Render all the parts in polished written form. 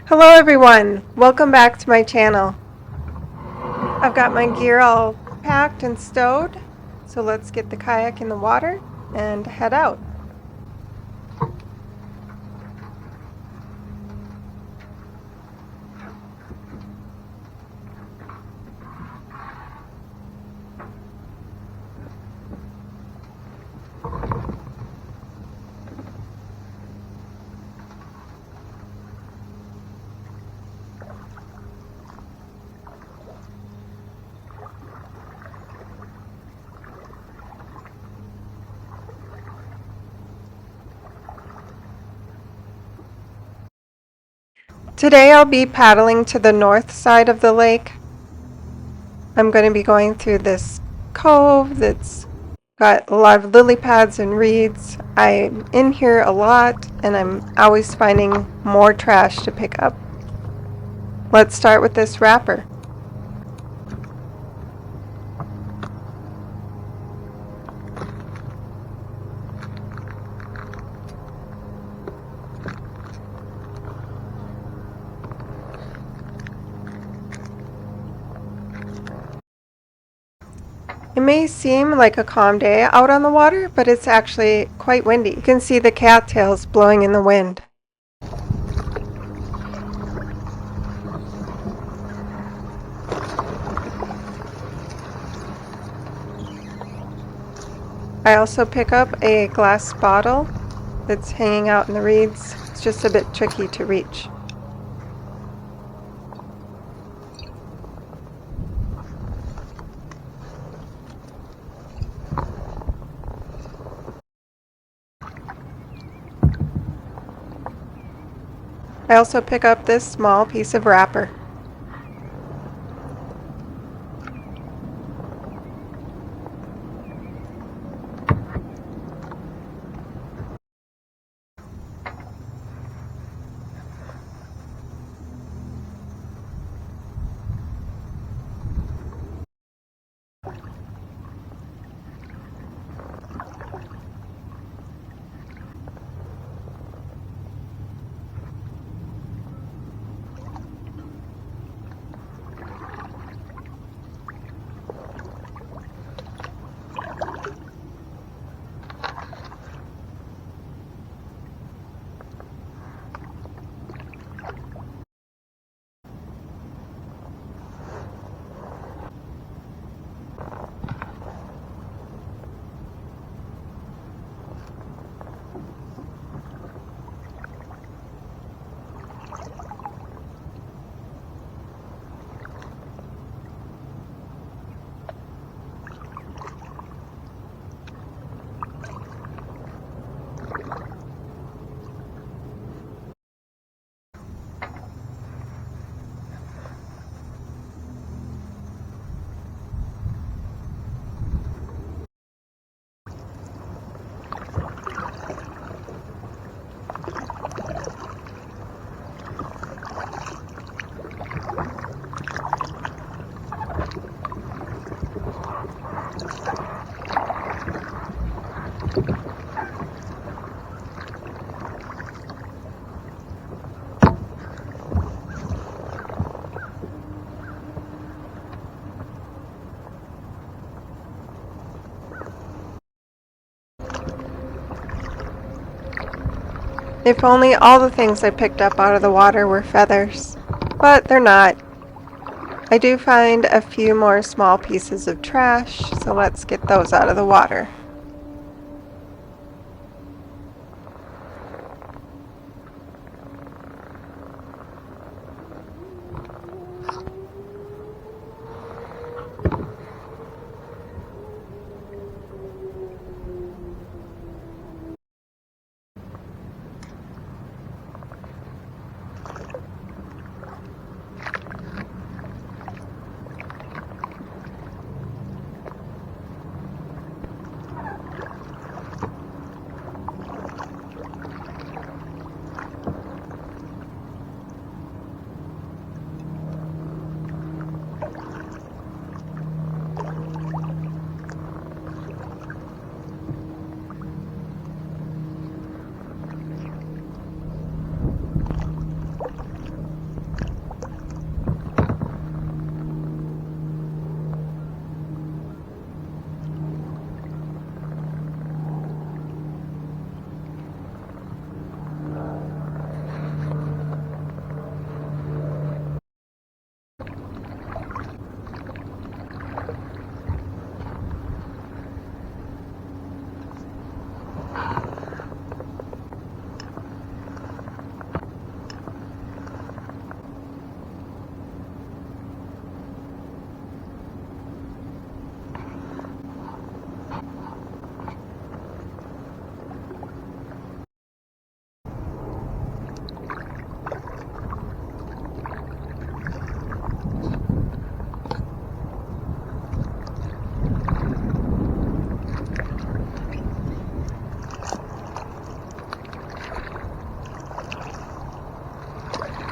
Hello everyone, welcome back to my channel. I've got my gear all packed and stowed, so let's get the kayak in the water and head out. Today I'll be paddling to the north side of the lake. I'm going to be going through this cove that's got a lot of lily pads and reeds. I'm in here a lot and I'm always finding more trash to pick up. Let's start with this wrapper. It may seem like a calm day out on the water, but it's actually quite windy. You can see the cattails blowing in the wind. I also pick up a glass bottle that's hanging out in the reeds. It's just a bit tricky to reach. I also pick up this small piece of wrapper. If only all the things I picked up out of the water were feathers, but they're not. I do find a few more small pieces of trash, so let's get those out of the water.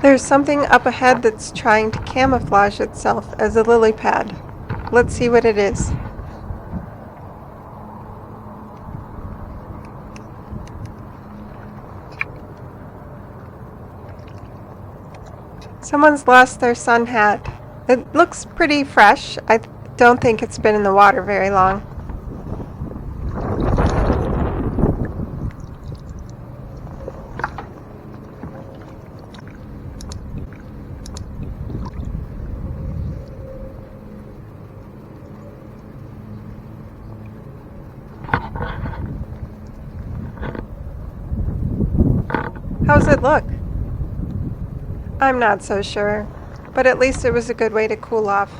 There's something up ahead that's trying to camouflage itself as a lily pad. Let's see what it is. Someone's lost their sun hat. It looks pretty fresh. I don't think it's been in the water very long. How's it look? I'm not so sure, but at least it was a good way to cool off.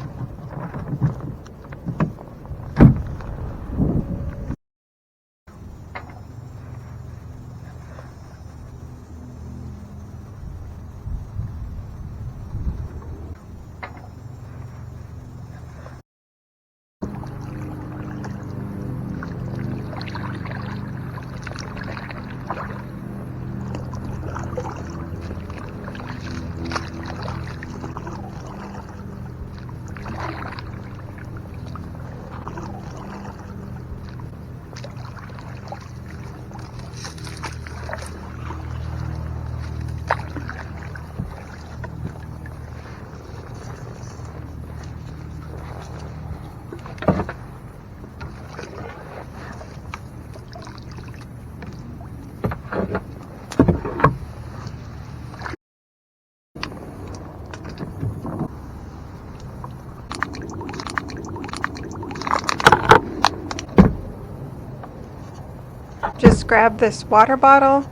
Just grab this water bottle.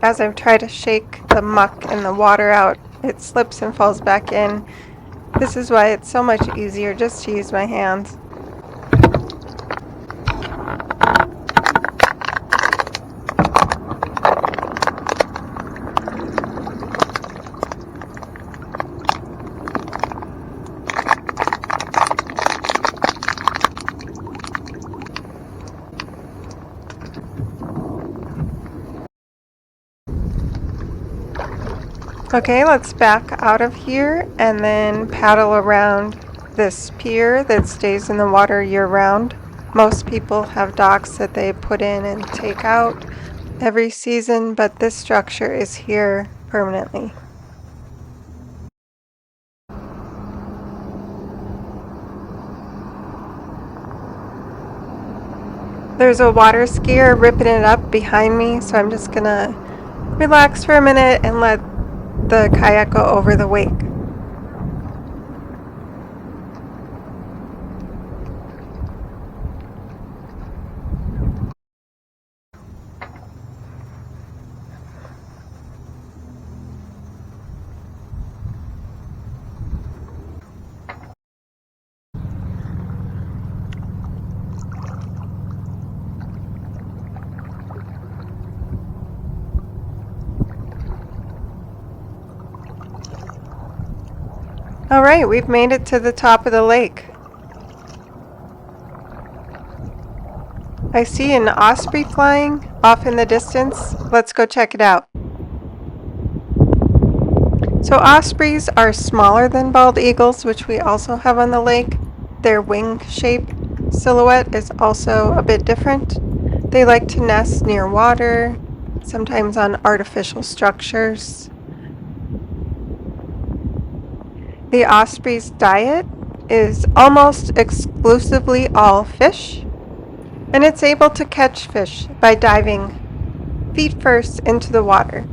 As I try to shake the muck and the water out, it slips and falls back in. This is why it's so much easier just to use my hands. Okay, let's back out of here and then paddle around this pier that stays in the water year-round. Most people have docks that they put in and take out every season, but this structure is here permanently. There's a water skier ripping it up behind me, so I'm just gonna relax for a minute and let the kayak go over the wake. All right, we've made it to the top of the lake. I see an osprey flying off in the distance. Let's go check it out. So ospreys are smaller than bald eagles, which we also have on the lake. Their wing shape silhouette is also a bit different. They like to nest near water, sometimes on artificial structures. The osprey's diet is almost exclusively all fish, and it's able to catch fish by diving feet first into the water.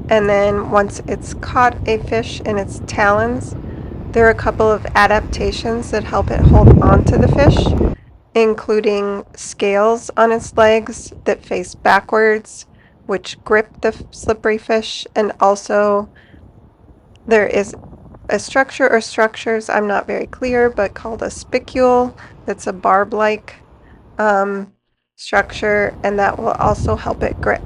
And then once it's caught a fish in its talons, there are a couple of adaptations that help it hold on to the fish, including scales on its legs that face backwards, which grip the slippery fish, and also there is a structure or structures, I'm not very clear, but called a spicule. That's a barb-like structure, and that will also help it grip.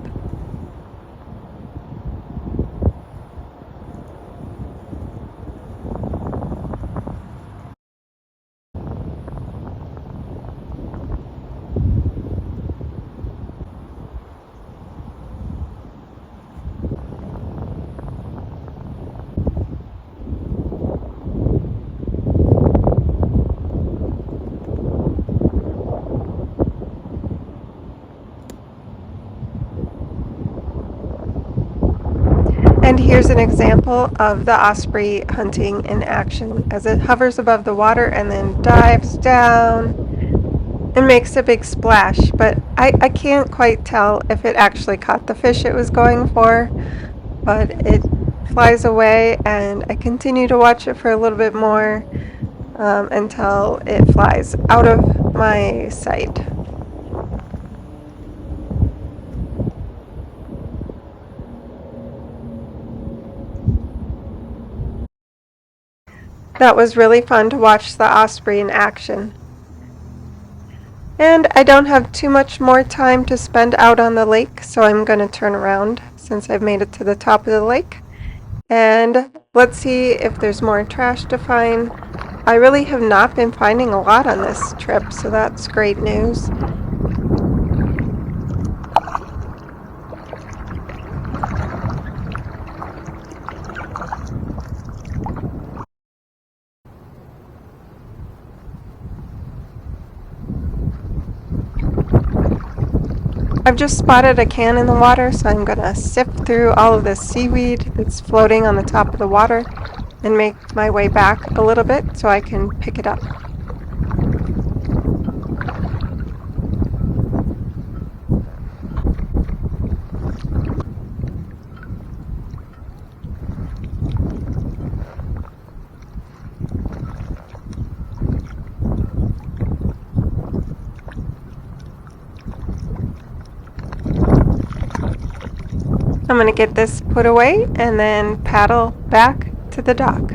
And here's an example of the osprey hunting in action as it hovers above the water and then dives down and makes a big splash. But I can't quite tell if it actually caught the fish it was going for, but it flies away, and I continue to watch it for a little bit more until it flies out of my sight. That was really fun to watch the osprey in action. And I don't have too much more time to spend out on the lake, so I'm going to turn around since I've made it to the top of the lake. And let's see if there's more trash to find. I really have not been finding a lot on this trip, so that's great news. I've just spotted a can in the water, so I'm going to sift through all of this seaweed that's floating on the top of the water and make my way back a little bit so I can pick it up. I'm going to get this put away and then paddle back to the dock.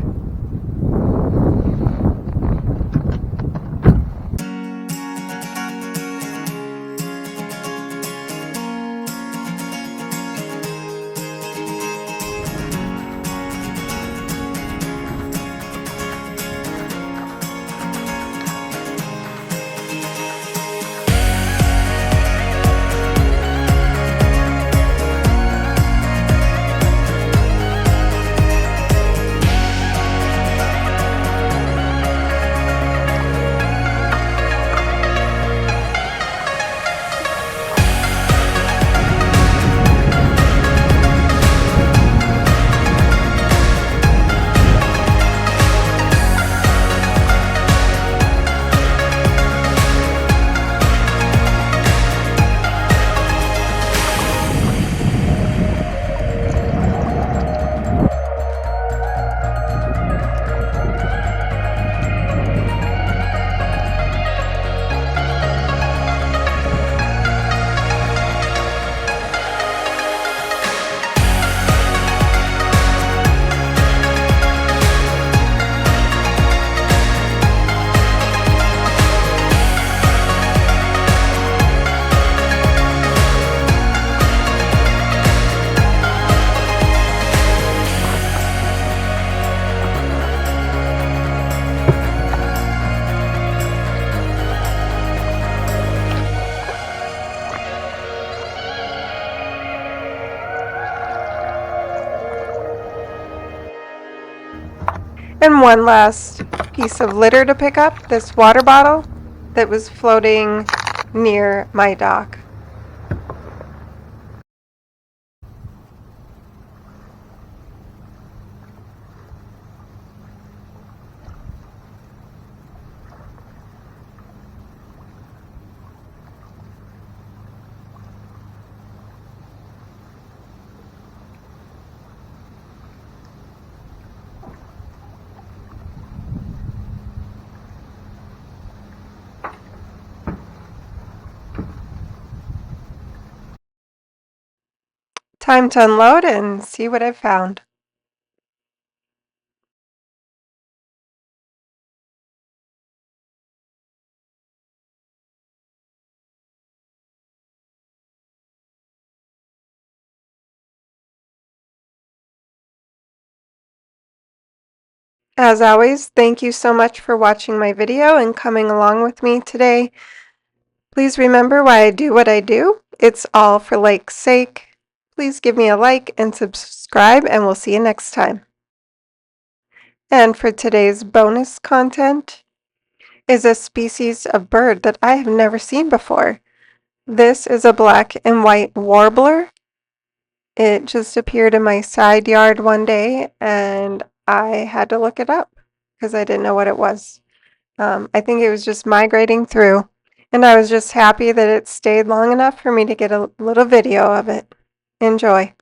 And one last piece of litter to pick up, this water bottle that was floating near my dock. Time to unload and see what I've found. As always, thank you so much for watching my video and coming along with me today. Please remember why I do what I do. It's all for lake's sake. Please give me a like and subscribe, and we'll see you next time. And for today's bonus content is a species of bird that I have never seen before. This is a black and white warbler. It just appeared in my side yard one day, and I had to look it up because I didn't know what it was. I think it was just migrating through, and I was just happy that it stayed long enough for me to get a little video of it. Enjoy.